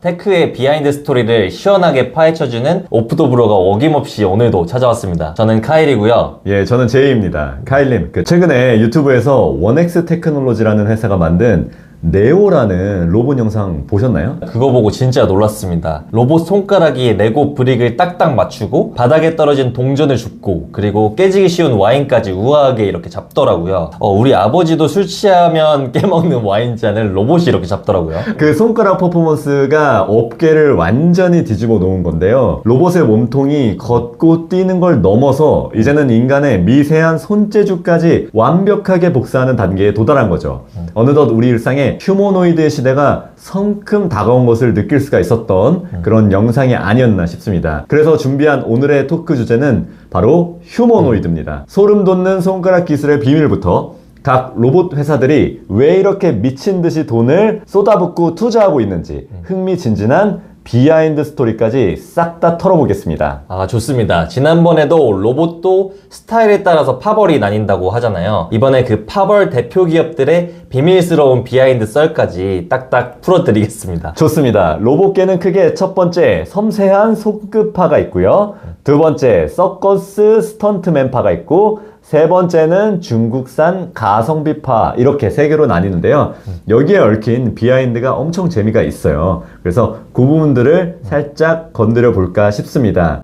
테크의 비하인드 스토리를 시원하게 파헤쳐주는 오프 더 브로가 어김없이 오늘도 찾아왔습니다. 저는 카일이고요. 예, 저는 제이입니다. 카일님, 최근에 유튜브에서 원엑스 테크놀로지라는 회사가 만든 네오라는 로봇 영상 보셨나요? 그거 보고 진짜 놀랐습니다. 로봇 손가락이 레고 브릭을 딱딱 맞추고 바닥에 떨어진 동전을 줍고 그리고 깨지기 쉬운 와인까지 우아하게 이렇게 잡더라고요. 우리 아버지도 술 취하면 깨먹는 와인잔을 로봇이 이렇게 잡더라고요. 그 손가락 퍼포먼스가 업계를 완전히 뒤집어 놓은 건데요. 로봇의 몸통이 걷고 뛰는 걸 넘어서 이제는 인간의 미세한 손재주까지 완벽하게 복사하는 단계에 도달한 거죠. 어느덧 우리 일상에 휴머노이드의 시대가 성큼 다가온 것을 느낄 수가 있었던 그런 영상이 아니었나 싶습니다. 그래서 준비한 오늘의 토크 주제는 바로 휴머노이드입니다. 소름 돋는 손가락 기술의 비밀부터 각 로봇 회사들이 왜 이렇게 미친 듯이 돈을 쏟아붓고 투자하고 있는지 흥미진진한 비하인드 스토리까지 싹 다 털어보겠습니다. 좋습니다. 지난번에도 로봇도 스타일에 따라서 파벌이 나뉜다고 하잖아요. 이번에 그 파벌 대표 기업들의 비밀스러운 비하인드 썰까지 딱딱 풀어드리겠습니다. 좋습니다. 로봇계는 크게 첫 번째 섬세한 손끝파가 있고요. 두 번째 서커스 스턴트맨파가 있고 세 번째는 중국산 가성비파, 이렇게 세 개로 나뉘는데요. 여기에 얽힌 비하인드가 엄청 재미가 있어요. 그래서 그 부분들을 살짝 건드려 볼까 싶습니다.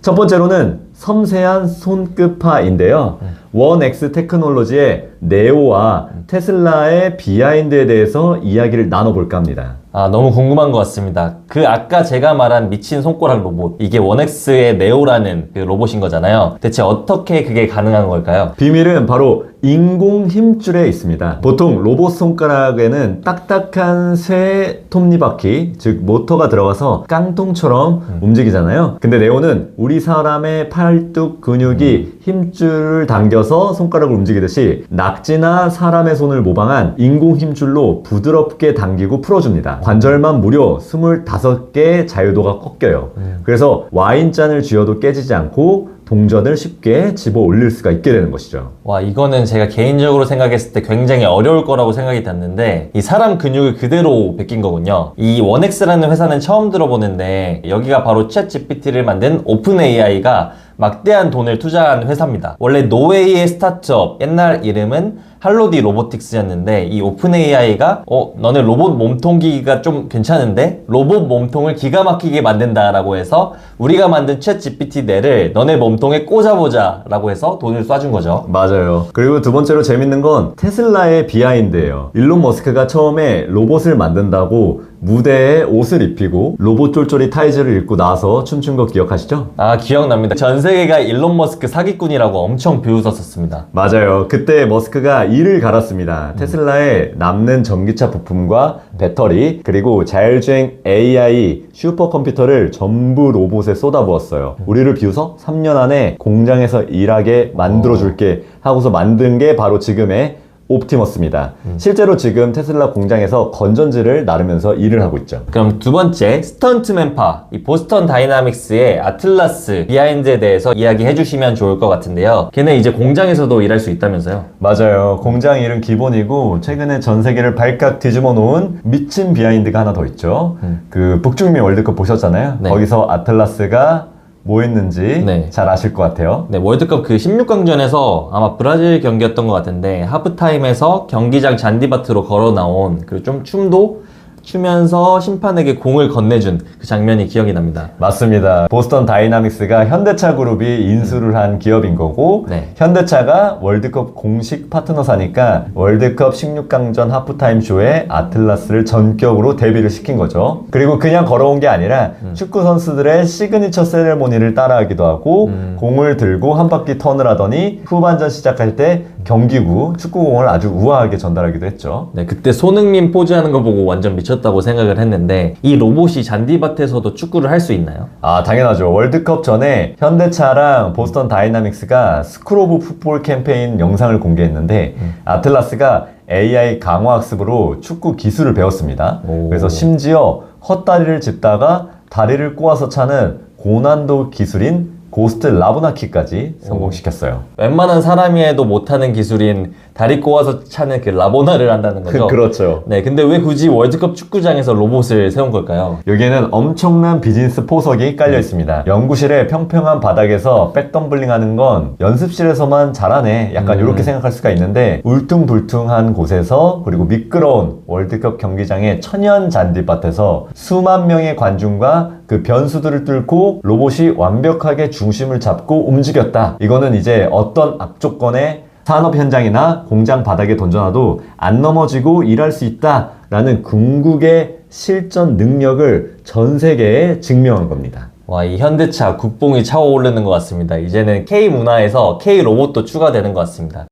첫 번째로는 섬세한 손끝파인데요. 원엑스 테크놀로지의 네오와 테슬라의 비하인드에 대해서 이야기를 나눠볼까 합니다. 너무 궁금한 것 같습니다. 아까 제가 말한 미친 손가락 로봇, 이게 원엑스의 네오라는 그 로봇인 거잖아요. 대체 어떻게 그게 가능한 걸까요? 비밀은 바로 인공 힘줄에 있습니다. 보통 로봇 손가락에는 딱딱한 쇠 톱니바퀴, 즉 모터가 들어가서 깡통처럼 움직이잖아요. 근데 네오는 우리 사람의 팔뚝 근육이 힘줄을 당겨서 손가락을 움직이듯이 낙지나 사람의 손을 모방한 인공 힘줄로 부드럽게 당기고 풀어줍니다. 관절만 무려 25개의 자유도가 꺾여요. 그래서 와인잔을 쥐어도 깨지지 않고 동전을 쉽게 집어 올릴 수가 있게 되는 것이죠. 와, 이거는 제가 개인적으로 생각했을 때 굉장히 어려울 거라고 생각이 됐는데 이 사람 근육을 그대로 베낀 거군요. 이 원엑스라는 회사는 처음 들어보는데 여기가 바로 챗 GPT를 만든 오픈 AI가 막대한 돈을 투자한 회사입니다. 원래 노웨이의 스타트업, 옛날 이름은 할로디 로보틱스였는데 이 오픈 AI가 너네 로봇 몸통 기기가 좀 괜찮은데? 로봇 몸통을 기가 막히게 만든다라고 해서 우리가 만든 챗 GPT 뇌를 너네 몸통에 꽂아보자 라고 해서 돈을 쏴준 거죠. 맞아요. 그리고 두 번째로 재밌는 건 테슬라의 비하인드예요. 일론 머스크가 처음에 로봇을 만든다고 무대에 옷을 입히고 로봇 쫄쫄이 타이즈를 입고 나와서 춤춘 거 기억하시죠? 기억납니다. 전 세계가 일론 머스크 사기꾼이라고 엄청 비웃었었습니다. 맞아요. 그때 머스크가 이를 갈았습니다. 테슬라의 남는 전기차 부품과 배터리, 그리고 자율주행 AI 슈퍼컴퓨터를 전부 로봇에 쏟아부었어요. 우리를 비웃어 3년 안에 공장에서 일하게 만들어줄게 하고서 만든 게 바로 지금의 옵티머스입니다. 실제로 지금 테슬라 공장에서 건전지를 나르면서 일을 하고 있죠. 그럼 두 번째, 스턴트맨파, 이 보스턴 다이나믹스의 아틀라스 비하인드에 대해서 이야기해 주시면 좋을 것 같은데요. 걔는 이제 공장에서도 일할 수 있다면서요? 맞아요. 공장 일은 기본이고 최근에 전 세계를 발칵 뒤집어 놓은 미친 비하인드가 하나 더 있죠. 그 북중미 월드컵 보셨잖아요. 네. 거기서 아틀라스가 뭐 했는지 잘 아실 것 같아요. 네, 월드컵 그 16강전에서 아마 브라질 경기였던 것 같은데 하프타임에서 경기장 잔디밭으로 걸어 나온 그리고 좀 춤도 추면서 심판에게 공을 건네준 그 장면이 기억이 납니다. 맞습니다. 보스턴 다이나믹스가 현대차 그룹이 인수를 한 기업인 거고 현대차가 월드컵 공식 파트너사니까 월드컵 16강전 하프타임 쇼에 아틀라스를 전격으로 데뷔를 시킨 거죠. 그리고 그냥 걸어온 게 아니라 축구 선수들의 시그니처 세레모니를 따라하기도 하고 공을 들고 한 바퀴 턴을 하더니 후반전 시작할 때 경기구 축구공을 아주 우아하게 전달하기도 했죠. 네, 그때 손흥민 포즈하는 거 보고 완전 미쳤다고 생각을 했는데 이 로봇이 잔디밭에서도 축구를 할 수 있나요? 당연하죠. 월드컵 전에 현대차랑 보스턴 다이나믹스가 스쿨 오브 풋볼 캠페인 영상을 공개했는데 아틀라스가 AI 강화학습으로 축구 기술을 배웠습니다. 그래서 심지어 헛다리를 짚다가 다리를 꼬아서 차는 고난도 기술인 고스트 라보나키까지 성공시켰어요. 웬만한 사람이 해도 못하는 기술인 다리 꼬아서 차는 그 라보나를 한다는 거죠. 그렇죠. 네, 근데 왜 굳이 월드컵 축구장에서 로봇을 세운 걸까요? 여기에는 엄청난 비즈니스 포석이 깔려 있습니다. 연구실의 평평한 바닥에서 백덤블링 하는 건 연습실에서만 잘하네. 약간 이렇게 생각할 수가 있는데 울퉁불퉁한 곳에서 그리고 미끄러운 월드컵 경기장의 천연 잔디밭에서 수만 명의 관중과 그 변수들을 뚫고 로봇이 완벽하게 중심을 잡고 움직였다. 이거는 이제 어떤 악조건에 산업 현장이나 공장 바닥에 던져놔도 안 넘어지고 일할 수 있다라는 궁극의 실전 능력을 전 세계에 증명한 겁니다. 와, 이 현대차 국뽕이 차오르는 것 같습니다. 이제는 K 문화에서 K 로봇도 추가되는 것 같습니다.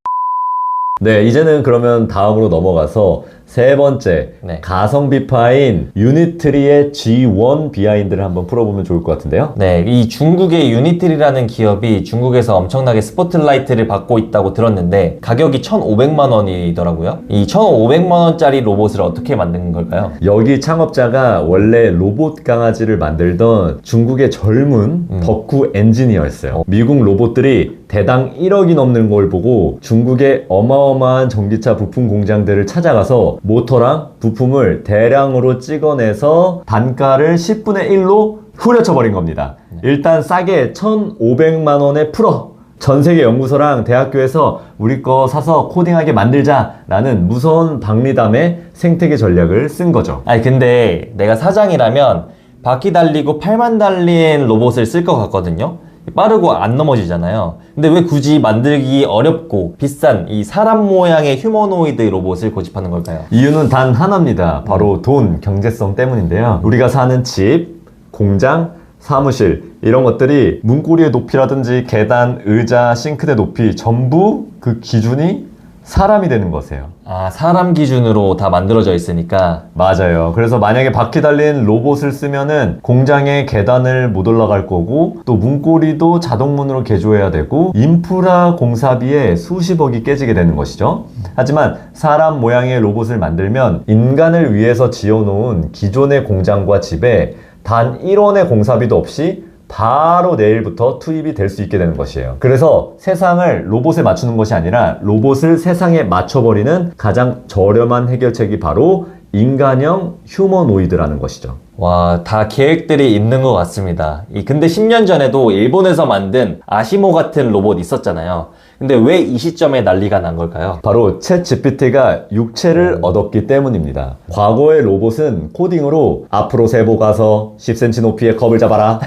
네, 이제는 그러면 다음으로 넘어가서 세 번째, 네. 가성비파인 유니트리의 G1 비하인드를 한번 풀어보면 좋을 것 같은데요. 네, 이 중국의 유니트리라는 기업이 중국에서 엄청나게 스포트라이트를 받고 있다고 들었는데 가격이 1,500만 원이더라고요. 이 1,500만 원짜리 로봇을 어떻게 만든 걸까요? 여기 창업자가 원래 로봇 강아지를 만들던 중국의 젊은 덕후 엔지니어였어요. 미국 로봇들이 대당 1억이 넘는 걸 보고 중국의 어마어마한 전기차 부품 공장들을 찾아가서 모터랑 부품을 대량으로 찍어내서 단가를 10분의 1로 후려쳐버린 겁니다. 일단 싸게 1,500만 원에 풀어! 전 세계 연구소랑 대학교에서 우리 거 사서 코딩하게 만들자라는 무서운 박리담의 생태계 전략을 쓴 거죠. 아니, 근데 내가 사장이라면 바퀴 달리고 팔만 달린 로봇을 쓸 것 같거든요. 빠르고 안 넘어지잖아요. 근데 왜 굳이 만들기 어렵고 비싼 이 사람 모양의 휴머노이드 로봇을 고집하는 걸까요? 이유는 단 하나입니다. 바로 돈, 경제성 때문인데요. 우리가 사는 집, 공장, 사무실 이런 것들이 문고리의 높이라든지 계단, 의자, 싱크대 높이 전부 그 기준이 사람이 되는 거세요. 아, 사람 기준으로 다 만들어져 있으니까. 맞아요. 그래서 만약에 바퀴 달린 로봇을 쓰면은 공장의 계단을 못 올라갈 거고 또 문고리도 자동문으로 개조해야 되고 인프라 공사비에 수십억이 깨지게 되는 것이죠. 하지만 사람 모양의 로봇을 만들면 인간을 위해서 지어놓은 기존의 공장과 집에 단 1원의 공사비도 없이 바로 내일부터 투입이 될 수 있게 되는 것이에요. 그래서 세상을 로봇에 맞추는 것이 아니라 로봇을 세상에 맞춰버리는 가장 저렴한 해결책이 바로 인간형 휴머노이드라는 것이죠. 와, 다 계획들이 있는 것 같습니다. 근데 10년 전에도 일본에서 만든 아시모 같은 로봇 있었잖아요. 근데 왜 이 시점에 난리가 난 걸까요? 바로 챗 GPT가 육체를 얻었기 때문입니다. 과거의 로봇은 코딩으로 앞으로 세보 가서 10cm 높이의 컵을 잡아라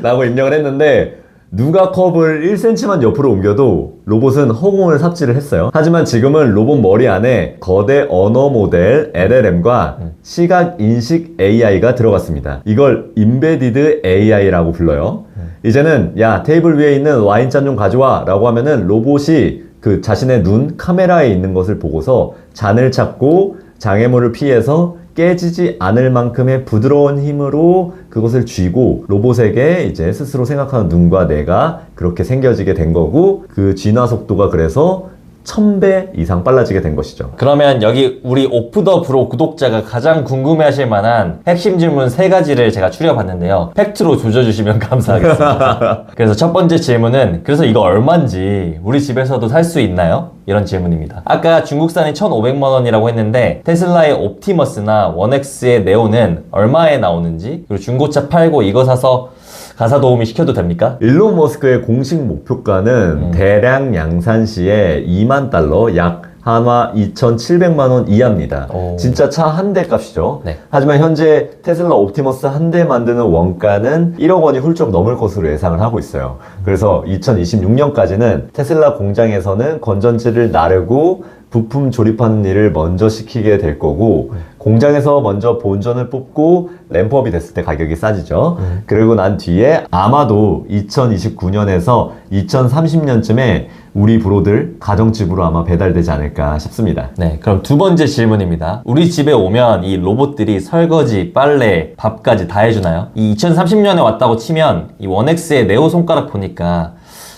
라고 입력을 했는데 누가 컵을 1cm만 옆으로 옮겨도 로봇은 허공을 삽질을 했어요. 하지만 지금은 로봇 머리 안에 거대 언어 모델 LLM과 시각 인식 AI가 들어갔습니다. 이걸 임베디드 AI라고 불러요. 이제는 야 테이블 위에 있는 와인잔 좀 가져와 라고 하면은 로봇이 그 자신의 눈 카메라에 있는 것을 보고서 잔을 찾고 장애물을 피해서 깨지지 않을 만큼의 부드러운 힘으로 그것을 쥐고 로봇에게 이제 스스로 생각하는 눈과 뇌가 그렇게 생겨지게 된 거고 그 진화 속도가 그래서 1000배 이상 빨라지게 된 것이죠. 그러면 여기 우리 오프 더 브로 구독자가 가장 궁금해하실 만한 핵심 질문 3가지를 제가 추려봤는데요. 팩트로 조져주시면 감사하겠습니다. 그래서 첫 번째 질문은 그래서 이거 얼만지 우리 집에서도 살 수 있나요? 이런 질문입니다. 아까 중국산이 1,500만 원이라고 했는데 테슬라의 옵티머스나 원엑스의 네오는 얼마에 나오는지 그리고 중고차 팔고 이거 사서 가사 도우미 시켜도 됩니까? 일론 머스크의 공식 목표가는 대량 양산 시에 2만 달러, 약 한화 2,700만 원 이하입니다. 오. 진짜 차 한 대 값이죠. 네. 하지만 현재 테슬라 옵티머스 한 대 만드는 원가는 1억 원이 훌쩍 넘을 것으로 예상을 하고 있어요. 그래서 2026년까지는 테슬라 공장에서는 건전지를 나르고 부품 조립하는 일을 먼저 시키게 될 거고 공장에서 먼저 본전을 뽑고 램프업이 됐을 때 가격이 싸지죠. 그리고 난 뒤에 아마도 2029년에서 2030년쯤에 우리 브로들 가정집으로 아마 배달되지 않을까 싶습니다. 네, 그럼 두 번째 질문입니다. 우리 집에 오면 이 로봇들이 설거지, 빨래, 밥까지 다 해주나요? 이 2030년에 왔다고 치면 이 원엑스의 네오 손가락 보니까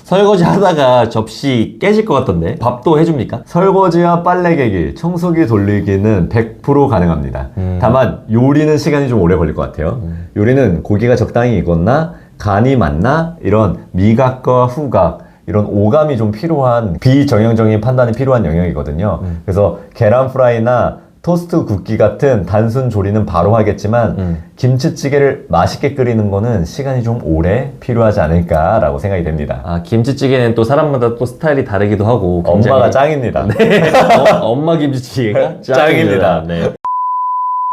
설거지 하다가 접시 깨질 것 같던데 밥도 해줍니까? 설거지와 빨래 개기, 청소기 돌리기는 100% 가능합니다. 다만 요리는 시간이 좀 오래 걸릴 것 같아요. 요리는 고기가 적당히 익었나 간이 맞나? 이런 미각과 후각, 이런 오감이 좀 필요한 비정형적인 판단이 필요한 영역이거든요. 그래서 계란 프라이나 토스트 굽기 같은 단순 조리는 바로 하겠지만 김치찌개를 맛있게 끓이는 거는 시간이 좀 오래 필요하지 않을까라고 생각이 됩니다. 아, 김치찌개는 또 사람마다 또 스타일이 다르기도 하고 굉장히- 엄마가 짱입니다. 엄마 김치찌개가 짱입니다. 네.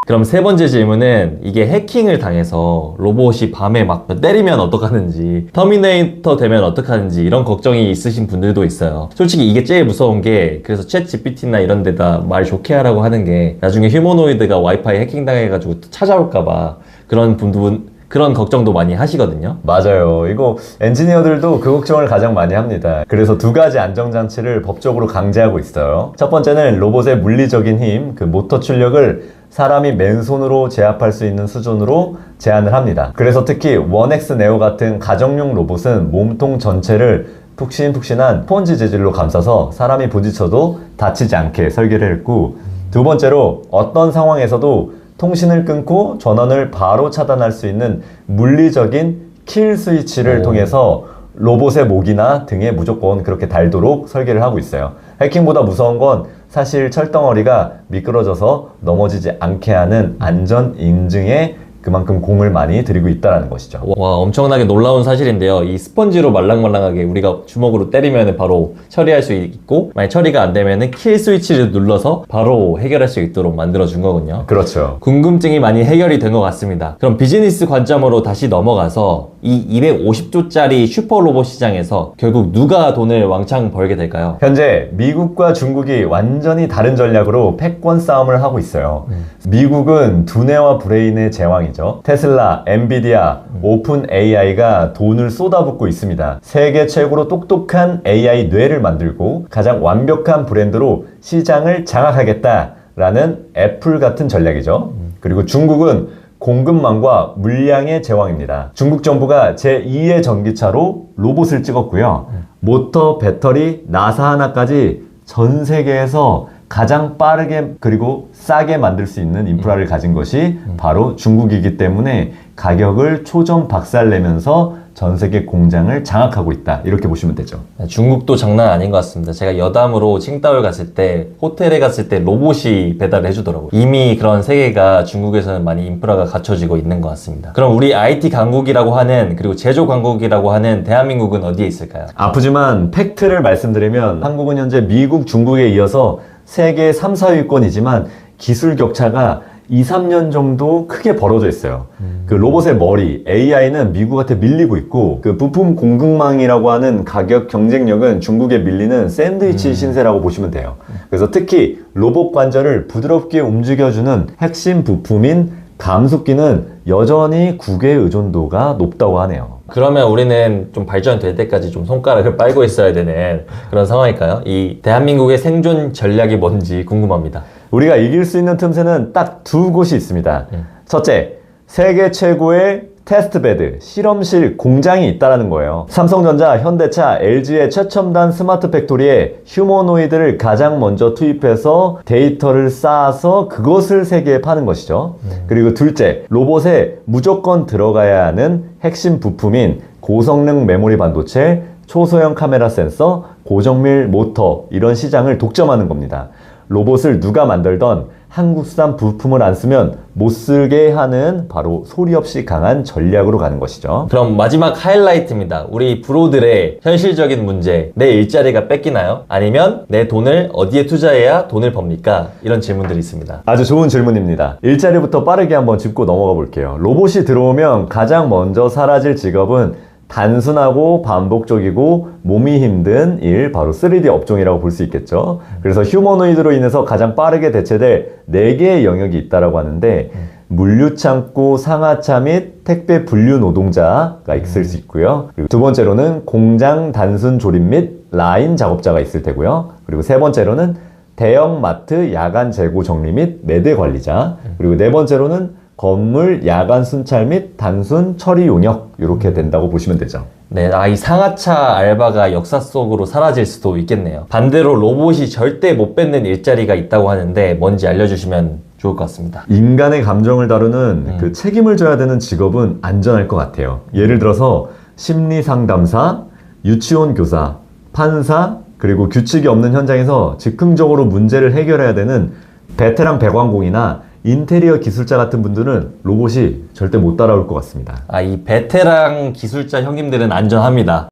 그럼 세 번째 질문은 이게 해킹을 당해서 로봇이 밤에 막 때리면 어떡하는지, 터미네이터 되면 어떡하는지 이런 걱정이 있으신 분들도 있어요. 솔직히 이게 제일 무서운 게, 그래서 챗 GPT나 이런 데다 말 좋게 하라고 하는 게 나중에 휴머노이드가 와이파이 해킹 당해가지고 찾아올까봐 그런 걱정도 많이 하시거든요. 맞아요. 이거 엔지니어들도 그 걱정을 가장 많이 합니다. 그래서 두 가지 안정장치를 법적으로 강제하고 있어요. 첫 번째는 로봇의 물리적인 힘, 그 모터 출력을 사람이 맨손으로 제압할 수 있는 수준으로 제한을 합니다. 그래서 특히 원엑스 네오 같은 가정용 로봇은 몸통 전체를 푹신푹신한 스펀지 재질로 감싸서 사람이 부딪혀도 다치지 않게 설계를 했고, 두 번째로 어떤 상황에서도 통신을 끊고 전원을 바로 차단할 수 있는 물리적인 킬 스위치를 통해서 로봇의 목이나 등에 무조건 그렇게 달도록 설계를 하고 있어요. 해킹보다 무서운 건 사실 철덩어리가 미끄러져서 넘어지지 않게 하는 안전 인증에 그만큼 공을 많이 들이고 있다는 것이죠. 와, 엄청나게 놀라운 사실인데요. 이 스펀지로 말랑말랑하게 우리가 주먹으로 때리면 바로 처리할 수 있고, 만약 처리가 안 되면 킬 스위치를 눌러서 바로 해결할 수 있도록 만들어준 거군요. 그렇죠. 궁금증이 많이 해결이 된 것 같습니다. 그럼 비즈니스 관점으로 다시 넘어가서 이 250조짜리 슈퍼 로봇 시장에서 결국 누가 돈을 왕창 벌게 될까요? 현재 미국과 중국이 완전히 다른 전략으로 패권 싸움을 하고 있어요. 미국은 두뇌와 브레인의 제왕이죠. 테슬라, 엔비디아, 오픈 AI가 돈을 쏟아붓고 있습니다. 세계 최고로 똑똑한 AI 뇌를 만들고 가장 완벽한 브랜드로 시장을 장악하겠다라는 애플 같은 전략이죠. 그리고 중국은 공급망과 물량의 제왕입니다. 중국 정부가 제2의 전기차로 로봇을 찍었고요. 모터, 배터리, 나사 하나까지 전 세계에서 가장 빠르게 그리고 싸게 만들 수 있는 인프라를 가진 것이 바로 중국이기 때문에 가격을 초점 박살내면서 전 세계 공장을 장악하고 있다. 이렇게 보시면 되죠. 중국도 장난 아닌 것 같습니다. 제가 여담으로 칭다오에 갔을 때, 호텔에 갔을 때 로봇이 배달을 해주더라고요. 이미 그런 세계가 중국에서는 많이 인프라가 갖춰지고 있는 것 같습니다. 그럼 우리 IT 강국이라고 하는, 그리고 제조 강국이라고 하는 대한민국은 어디에 있을까요? 아프지만 팩트를 말씀드리면 한국은 현재 미국, 중국에 이어서 세계 3, 4위권이지만 기술 격차가 2, 3년 정도 크게 벌어져 있어요. 그 로봇의 머리, AI는 미국한테 밀리고 있고, 그 부품 공급망이라고 하는 가격 경쟁력은 중국에 밀리는 샌드위치 신세라고 보시면 돼요. 그래서 특히 로봇 관절을 부드럽게 움직여주는 핵심 부품인 감속기는 여전히 국외 의존도가 높다고 하네요. 그러면 우리는 좀 발전될 때까지 좀 손가락을 빨고 있어야 되는 그런 상황일까요? 이 대한민국의 생존 전략이 뭔지 궁금합니다. 우리가 이길 수 있는 틈새는 딱 두 곳이 있습니다. 첫째, 세계 최고의 테스트베드, 실험실 공장이 있다는 거예요. 삼성전자, 현대차, LG의 최첨단 스마트 팩토리에 휴머노이드를 가장 먼저 투입해서 데이터를 쌓아서 그것을 세계에 파는 것이죠. 그리고 둘째, 로봇에 무조건 들어가야 하는 핵심 부품인 고성능 메모리 반도체, 초소형 카메라 센서, 고정밀 모터, 이런 시장을 독점하는 겁니다. 로봇을 누가 만들던 한국산 부품을 안 쓰면 못 쓰게 하는 바로 소리 없이 강한 전략으로 가는 것이죠. 그럼 마지막 하이라이트입니다. 우리 브로들의 현실적인 문제. 내 일자리가 뺏기나요? 아니면 내 돈을 어디에 투자해야 돈을 법니까? 이런 질문들이 있습니다. 아주 좋은 질문입니다. 일자리부터 빠르게 한번 짚고 넘어가 볼게요. 로봇이 들어오면 가장 먼저 사라질 직업은 단순하고 반복적이고 몸이 힘든 일, 바로 3D 업종이라고 볼 수 있겠죠. 그래서 휴머노이드로 인해서 가장 빠르게 대체될 4개의 영역이 있다고 하는데, 물류창고 상하차 및 택배 분류 노동자가 있을 수 있고요. 그리고 두 번째로는 공장 단순 조립 및 라인 작업자가 있을 테고요. 그리고 세 번째로는 대형 마트 야간 재고 정리 및 매대 관리자. 그리고 네 번째로는 건물 야간 순찰 및 단순 처리 용역 이렇게 된다고 보시면 되죠. 네, 이 상하차 알바가 역사 속으로 사라질 수도 있겠네요. 반대로 로봇이 절대 못 뺏는 일자리가 있다고 하는데 뭔지 알려주시면 좋을 것 같습니다. 인간의 감정을 다루는 그 책임을 져야 되는 직업은 안전할 것 같아요. 예를 들어서 심리 상담사, 유치원 교사, 판사, 그리고 규칙이 없는 현장에서 즉흥적으로 문제를 해결해야 되는 베테랑 배관공이나 인테리어 기술자 같은 분들은 로봇이 절대 못 따라올 것 같습니다. 이 베테랑 기술자 형님들은 안전합니다.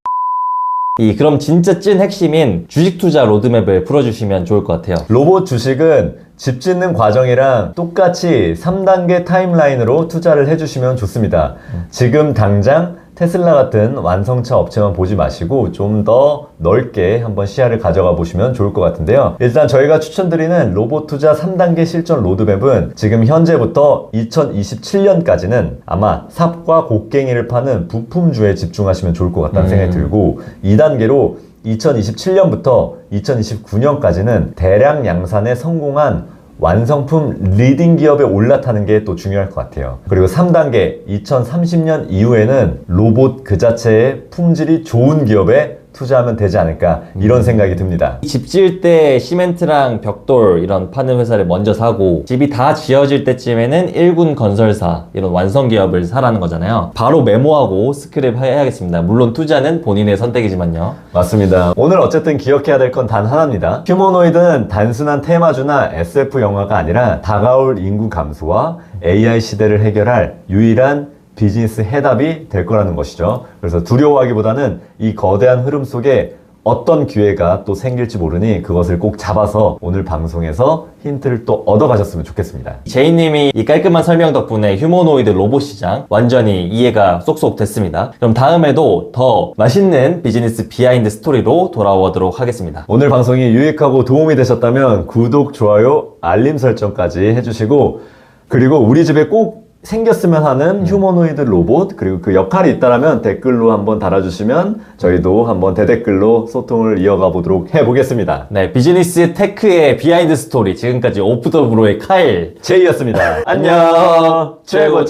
그럼 진짜 찐 핵심인 주식 투자 로드맵을 풀어주시면 좋을 것 같아요. 로봇 주식은 집 짓는 과정이랑 똑같이 3단계 타임라인으로 투자를 해주시면 좋습니다. 지금 당장 테슬라 같은 완성차 업체만 보지 마시고 좀 더 넓게 한번 시야를 가져가 보시면 좋을 것 같은데요. 일단 저희가 추천드리는 로봇 투자 3단계 실전 로드맵은 지금 현재부터 2027년까지는 아마 삽과 곡괭이를 파는 부품주에 집중하시면 좋을 것 같다는 생각이 들고, 2단계로 2027년부터 2029년까지는 대량 양산에 성공한 완성품 리딩 기업에 올라타는 게 또 중요할 것 같아요. 그리고 3단계 2030년 이후에는 로봇 그 자체의 품질이 좋은 기업에 투자하면 되지 않을까 이런 생각이 듭니다. 집 지을 때 시멘트랑 벽돌 이런 파는 회사를 먼저 사고 집이 다 지어질 때쯤에는 1군 건설사 이런 완성 기업을 사라는 거잖아요. 바로 메모하고 스크랩 해야겠습니다. 물론 투자는 본인의 선택이지만요. 맞습니다. 오늘 어쨌든 기억해야 될 건 단 하나입니다. 휴머노이드는 단순한 테마주나 SF 영화가 아니라 다가올 인구 감소와 AI 시대를 해결할 유일한 비즈니스 해답이 될 거라는 것이죠. 그래서 두려워하기보다는 이 거대한 흐름 속에 어떤 기회가 또 생길지 모르니 그것을 꼭 잡아서 오늘 방송에서 힌트를 또 얻어가셨으면 좋겠습니다. 제이님이 이 깔끔한 설명 덕분에 휴머노이드 로봇 시장 완전히 이해가 쏙쏙 됐습니다. 그럼 다음에도 더 맛있는 비즈니스 비하인드 스토리로 돌아오도록 하겠습니다. 오늘 방송이 유익하고 도움이 되셨다면 구독, 좋아요, 알림 설정까지 해주시고, 그리고 우리 집에 꼭 생겼으면 하는 휴머노이드 로봇, 그리고 그 역할이 있다면 댓글로 한번 달아주시면 저희도 한번 대댓글로 소통을 이어가 보도록 해보겠습니다. 네, 비즈니스 테크의 비하인드 스토리 지금까지 오프 더 브로의 카일 제이였습니다. 안녕. 최고.